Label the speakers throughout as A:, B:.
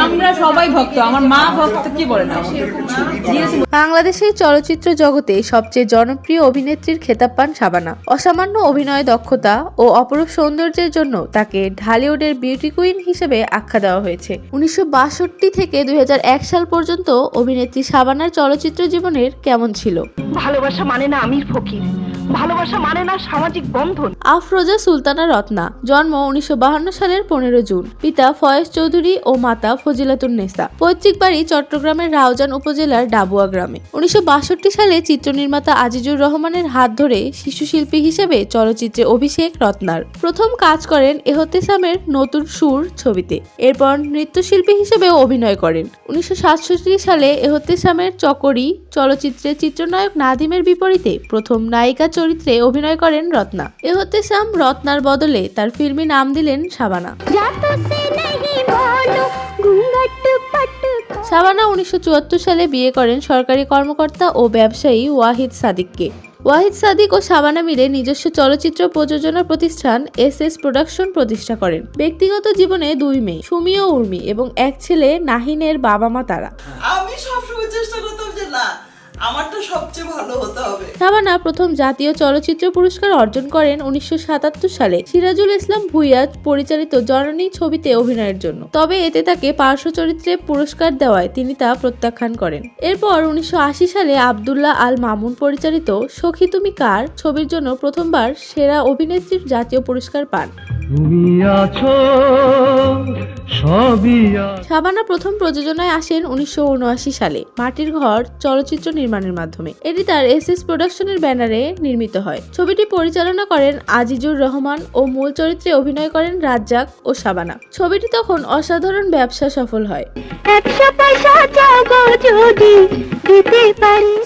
A: আমরা সবাই ভক্ত, আমার মা ভক্ত, কি বলেন?
B: বাংলাদেশের চলচ্চিত্র জগতে সবচেয়ে জনপ্রিয় অভিনেত্রীর খেতাব পান শাবানা। অসামান্য অভিনয় দক্ষতা ও অপরূপ সৌন্দর্যের জন্য তাকে ঢালিউডের বিউটি কুইন হিসেবে আখ্যা দেওয়া হয়েছে। 1962 থেকে 2001 সাল পর্যন্ত অভিনেত্রী শাবানার চলচ্চিত্র জীবনের কেমন ছিল?
C: ভালোবাসা মানে না আমির ফকির, ভালোবাসা মানে না সামাজিক বন্ধন।
B: আফরোজা সুলতানা রত্না, জন্ম 1952 সালের 15 জুন। পিতা ফয়েজ চৌধুরী ও মাতা ফজিলাতুন্নেসা। পৈতৃক বাড়ি চট্টগ্রামের রাউজান উপজেলার ডাবুয়া গ্রামে। 1962 সালে চিত্রনির্মাতা আজিজুর রহমানের হাত ধরে শিশু শিল্পী হিসেবে চলচ্চিত্রে অভিষেক রত্নার। প্রথম কাজ করেন এহতেসামের নতুন সুর ছবিতে। এরপর নৃত্যশিল্পী হিসেবেও অভিনয় করেন। 1967 সালে এহতেসামের চকরি চলচ্চিত্রে চিত্রনায়ক নাদিমের বিপরীতে প্রথম নায়িকা চরিত্রে অভিনয় করেন রত্না। এহতেসাম রত্নার বদলে তার ফিল্মি নাম দিলেন শাবানা। শাবানা 1974 সালে বিয়ে করেন সরকারি কর্মকর্তা ও ব্যবসায়ী ওয়াহিদ সাদিককে। ওয়াহিদ সাদিক ও শাবানা মিলে নিজস্ব চলচ্চিত্র প্রযোজনা প্রতিষ্ঠান এস প্রোডাকশন প্রতিষ্ঠা করেন। ব্যক্তিগত জীবনে 2 মেয়ে, সুমি ও উর্মি, এবং এক ছেলে নাহিনের বাবা মা তারা।
D: আমি সবসময় চেষ্টা করতাম যে না, আমারটা সবচেয়ে ভালো হতে হবে।
B: শাবানা প্রথম জাতীয় চলচ্চিত্র পুরস্কার অর্জন করেন 1977 সালে সিরাজুল ইসলাম ভুঁইয়া পরিচালিত জননী ছবিতে অভিনয়ের জন্য। তবে এতে তাকে পার্শ্ব চরিত্রে পুরস্কার দেওয়ায় তিনি তা প্রত্যাখ্যান করেন। এরপর 1980 সালে আব্দুল্লাহ আল মামুন পরিচালিত সখী তুমি কার ছবির জন্য প্রথমবার সেরা অভিনেত্রীর জাতীয় পুরস্কার পান। শাবানা প্রথম প্রযোজনায় আসেন 1979 সালে মাটির ঘর চলচ্চিত্র নির্মাণের মাধ্যমে। এটি তার এস প্রোডাকশনের ব্যানারে নির্মিত হয়। ছবিটি পরিচালনা করেন আজিজুর রহমান ও মূল চরিত্রে অভিনয় করেন রাজ্জাক ও শাবানা। ছবিটি তখন অসাধারণ ব্যবসা সফল হয়।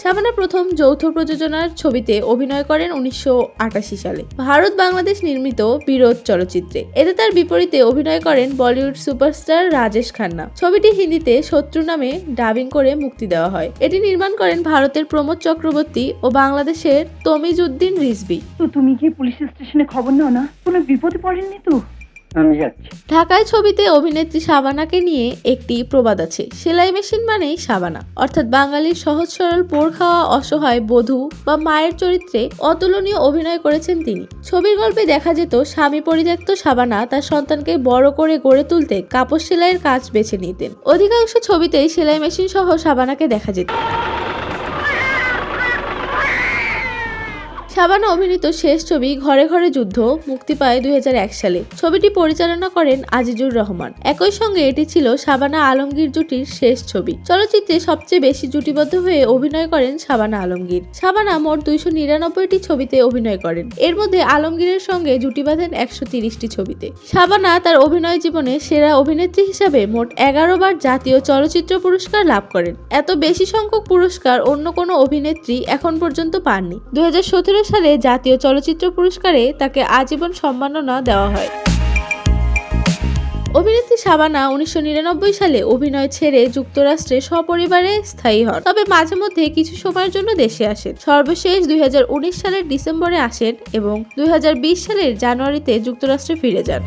B: শাবানা প্রথম যৌথ প্রযোজনার ছবিতে অভিনয় করেন 1988 সালে ভারত বাংলাদেশ নির্মিত বিরোধ চলচ্চিত্রে। এতে তার বিপরীতে অভিনয় করেন বলিউড সুপারস্টার রাজেশ খান্না। ছবিটি হিন্দিতে শত্রু নামে ডাবিং করে মুক্তি দেওয়া হয়। এটি নির্মাণ করেন ভারতের প্রমোদ চক্রবর্তী ও বাংলাদেশের তমিজ উদ্দিন রিজভী।
C: তো তুমি কি পুলিশ স্টেশনে খবর নাও না? কোনো বিপদে পড়েননি তো?
B: ঢাকায় ছবিতে অভিনেত্রী শাবানাকে নিয়ে একটি প্রবাদ আছে, সেলাই মেশিন মানেই শাবানা। অর্থাৎ বাঙালির সহজ সরল পোড় খাওয়া অসহায় বধূ বা মায়ের চরিত্রে অতুলনীয় অভিনয় করেছেন তিনি। ছবির গল্পে দেখা যেত স্বামী পরিত্যক্ত শাবানা তার সন্তানকে বড় করে গড়ে তুলতে কাপড় সেলাইয়ের কাজ বেছে নিতেন। অধিকাংশ ছবিতেই সেলাই মেশিন সহ শাবানাকে দেখা যেত। শাবানা অভিনীত শেষ ছবি ঘরে ঘরে যুদ্ধ মুক্তি পায় 2001 সালে। ছবিটি পরিচালনা করেন আজিজুর রহমান। একই সঙ্গে এটি ছিল শাবানা আলমগীর জুটির শেষ ছবি। চলচ্চিত্রে সবচেয়ে বেশি জুটিবদ্ধ হয়ে অভিনয় করেন শাবানা আলমগীর। শাবানা মোট 299টি ছবিতে অভিনয় করেন। এর মধ্যে আলমগীরের সঙ্গে জুটি বাঁধেন 130টি ছবিতে। শাবানা তার অভিনয় জীবনে সেরা অভিনেত্রী হিসাবে মোট 11 বার জাতীয় চলচ্চিত্র পুরস্কার লাভ করেন। এত বেশি সংখ্যক পুরস্কার অন্য কোনো অভিনেত্রী এখন পর্যন্ত পাননি। 2017 সালে জাতীয় চলচ্চিত্র পুরস্কারে তাকে আজীবন সম্মাননা দেওয়া হয়। অভিনেত্রী শাবানা 1999 সালে অভিনয় ছেড়ে যুক্তরাষ্ট্রে সপরিবারে স্থায়ী হন। তবে মাঝে মধ্যে কিছু সময়ের জন্য দেশে আসেন। সর্বশেষ 2019 সালের ডিসেম্বরে আসেন এবং 2020 সালের জানুয়ারিতে যুক্তরাষ্ট্রে ফিরে যান।